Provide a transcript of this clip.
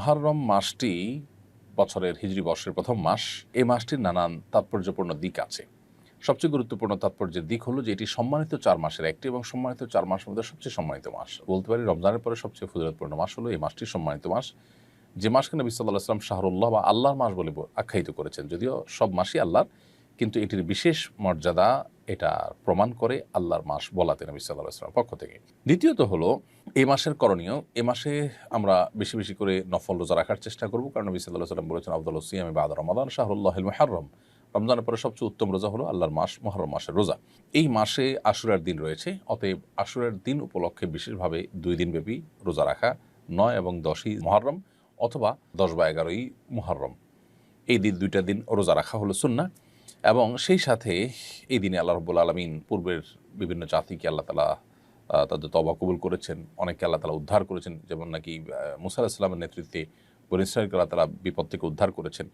মুহররম মাসটি বছরের হিজরি বর্ষের প্রথম মাস। এই মাসটির নানান তাৎপর্যপূর্ণ দিক আছে। সবচেয়ে গুরুত্বপূর্ণ তাৎপর্যের দিক হলো যে এটি সম্মানিত 4 মাসের একটি এবং সম্মানিত 4 মাসের মধ্যে সবচেয়ে সম্মানিত মাস। বলতে পারি রমজানের পরে সবচেয়ে ফজিলতপূর্ণ মাস হলো এই মাসটি সম্মানিত মাস, যে মাসকে নবী সাল্লাল্লাহু আলাইহি ওয়াসাল্লাম শাহরুল্লাহ বা আল্লাহর মাস বলে আখ্যায়িত করেছেন। যদিও সব মাসই আল্লাহর, কিন্তু এটির বিশেষ মর্যাদা এটা প্রমাণ করে আল্লাহর মাস বলাতে নবী সাল্লাল্লাহু আলাইহি ওয়াসাল্লামের পক্ষ থেকে। দ্বিতীয়ত হলো এই মাসের করণীয়। এ মাসে আমরা বেশি বেশি করে নফল রোজা রাখার চেষ্টা করব, কারণ নবী সাল্লাল্লাহু আলাইহি ওয়াসাল্লাম বলেছেন আফদালুস সিয়ামি বা'দা রমাদান শাহরুল্লাহিল মুহররম। রমজানের পরে সবচেয়ে উত্তম রোজা হলো আল্লাহর মাস মুহররম মাসের রোজা। এই মাসে আশুরার দিন রয়েছে, অতএব আশুরার দিন উপলক্ষে বিশেষভাবে 2 দিন ব্যাপী রোজা রাখা, 9 এবং 10ই মুহররম অথবা 10 বা 11ই মুহররম, এই দিন 2টা দিন রোজা রাখা হলো সুন্নাহ। এবং সেই সাথে এই দিনে আল্লাহ রাব্বুল আলামিন পূর্বের বিভিন্ন জাতিকে আল্লাহ তাআলা তাদের তওবা কবুল করেছেন, অনেককে আল্লাহ তাআলা উদ্ধার করেছেন, যেমন নাকি মুসা আলাইহিস সালামের নেতৃত্বে বনী ইসরাঈলকে আল্লাহ তাআলা বিপদ থেকে উদ্ধার করেছেন।